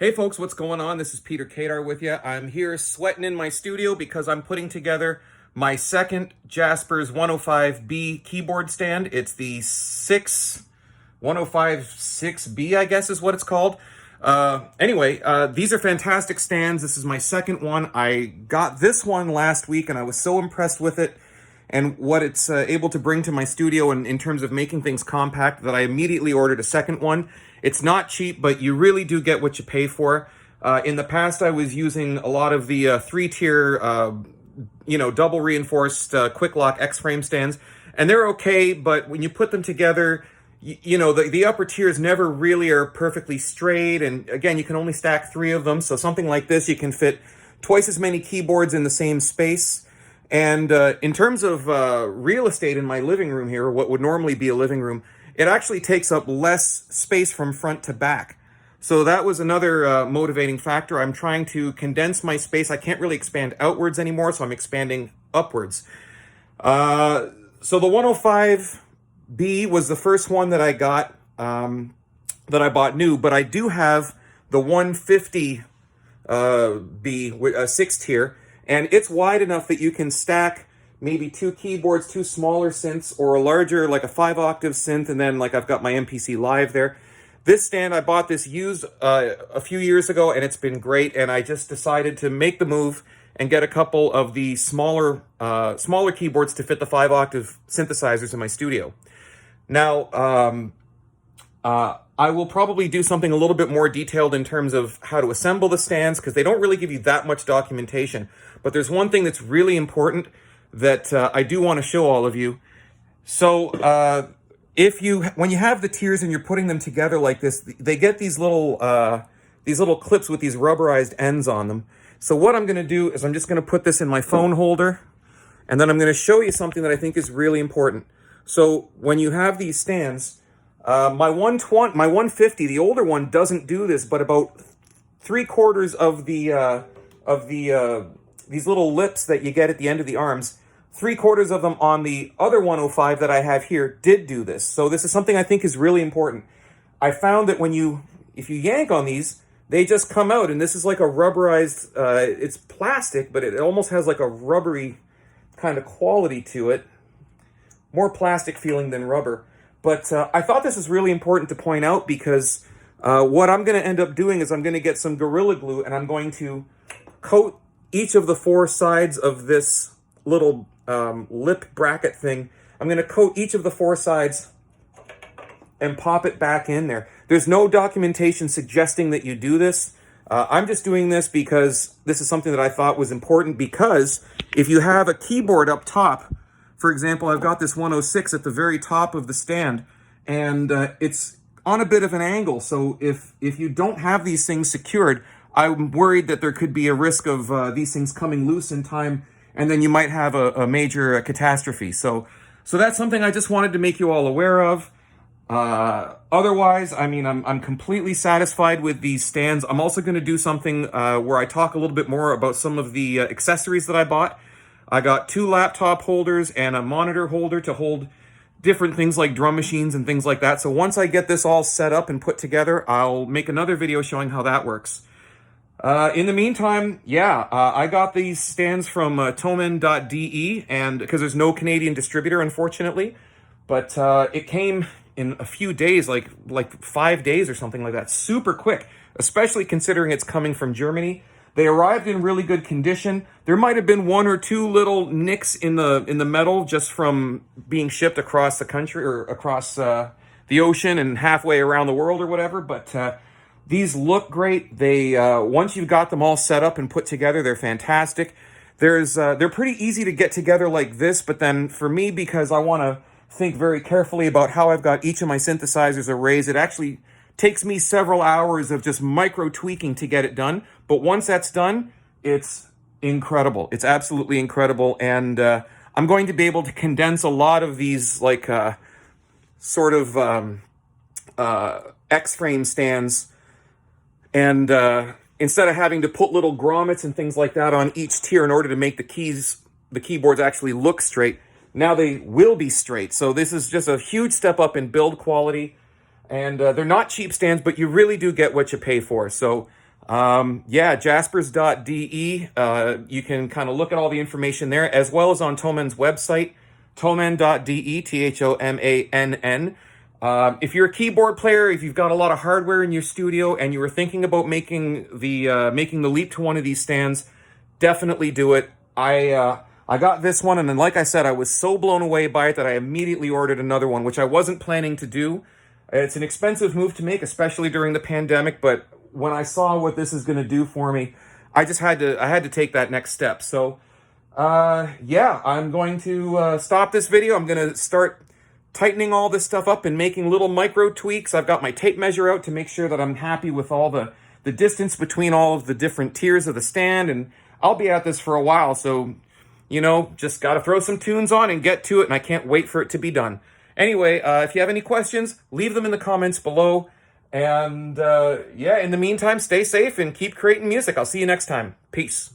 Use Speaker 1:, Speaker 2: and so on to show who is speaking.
Speaker 1: Hey folks, what's going on? This is Peter Kadar with you. I'm here sweating in my studio because I'm putting together my second Jaspers 105b keyboard stand. It's the 105 6B, I guess is what it's called. These are fantastic stands. This is my second one. I got this one last week and I was so impressed with it and what it's able to bring to my studio in terms of making things compact that I immediately ordered a second one. It's not cheap, but you really do get what you pay for. In the past, I was using a lot of the three-tier, double reinforced quick lock X-frame stands, and they're okay, but when you put them together, the upper tiers never really are perfectly straight, and again, you can only stack 3 of them, so something like this, you can fit twice as many keyboards in the same space. And in terms of real estate in my living room here, what would normally be a living room, it actually takes up less space from front to back. So that was another motivating factor. I'm trying to condense my space. I can't really expand outwards anymore, so I'm expanding upwards. So the 105B was the first one that I got, that I bought new, but I do have the 150B, 6th tier, and it's wide enough that you can stack maybe 2 keyboards, 2 smaller synths, or a larger, like a 5-octave synth, and then like I've got my MPC Live there. This stand, I bought this used a few years ago, and it's been great, and I just decided to make the move and get a couple of the smaller keyboards to fit the 5-octave synthesizers in my studio. Now, I will probably do something a little bit more detailed in terms of how to assemble the stands, because they don't really give you that much documentation. But there's one thing that's really important that I do want to show all of you. So when you have the tiers and you're putting them together like this, they get these little clips with these rubberized ends on them. So what I'm going to do is I'm just going to put this in my phone holder, and then I'm going to show you something that I think is really important. So when you have these stands, my 150, the older one, doesn't do this, but about 3/4 of these little lips that you get at the end of the arms, 3/4 of them on the other 105 that I have here did do this. So this is something I think is really important. I found that if you yank on these, they just come out, and this is like a rubberized, it's plastic, but it almost has like a rubbery kind of quality to it. More plastic feeling than rubber. But I thought this is really important to point out because what I'm going to end up doing is I'm going to get some Gorilla Glue, and I'm going to coat each of the 4 sides of this little lip bracket thing. I'm going to coat each of the 4 sides and pop it back in there. There's no documentation suggesting that you do this. I'm just doing this because this is something that I thought was important, because if you have a keyboard up top, for example, I've got this 106 at the very top of the stand, and it's on a bit of an angle. So if you don't have these things secured, I'm worried that there could be a risk of these things coming loose in time, and then you might have a major catastrophe. So that's something I just wanted to make you all aware of. Otherwise, I mean, I'm completely satisfied with these stands. I'm also going to do something where I talk a little bit more about some of the accessories that I bought. I got 2 laptop holders and a monitor holder to hold different things like drum machines and things like that. So once I get this all set up and put together, I'll make another video showing how that works. In the meantime, I got these stands from Thomann.de, and because there's no Canadian distributor, unfortunately, but it came in a few days, like 5 days or something like that, super quick, especially considering it's coming from Germany. They arrived in really good condition. There might have been 1 or 2 little nicks in the metal just from being shipped across the country or across the ocean and halfway around the world or whatever, but these look great. They once you've got them all set up and put together, they're fantastic. They're pretty easy to get together like this, but then for me, because I want to think very carefully about how I've got each of my synthesizers arranged, it actually takes me several hours of just micro tweaking to get it done. But once that's done, it's incredible. It's absolutely incredible. And I'm going to be able to condense a lot of these like X-frame stands. And instead of having to put little grommets and things like that on each tier in order to make the keyboards actually look straight, now they will be straight. So this is just a huge step up in build quality. And they're not cheap stands, but you really do get what you pay for. So Yeah, Jaspers.de. You can kind of look at all the information there, as well as on Thomann's website, Thomann.de, Thomann. If you're a keyboard player, if you've got a lot of hardware in your studio and you were thinking about making the leap to one of these stands, definitely do it. I got this one, and then like I said, I was so blown away by it that I immediately ordered another one, which I wasn't planning to do. It's an expensive move to make, especially during the pandemic, but when I saw what this is going to do for me, I had to take that next step. So, yeah, I'm going to stop this video. I'm going to start tightening all this stuff up and making little micro tweaks. I've got my tape measure out to make sure that I'm happy with all the distance between all of the different tiers of the stand, and I'll be at this for a while, so, you know, just got to throw some tunes on and get to it, and I can't wait for it to be done. Anyway, if you have any questions, leave them in the comments below. And yeah, in the meantime, stay safe and keep creating music. I'll see you next time. Peace.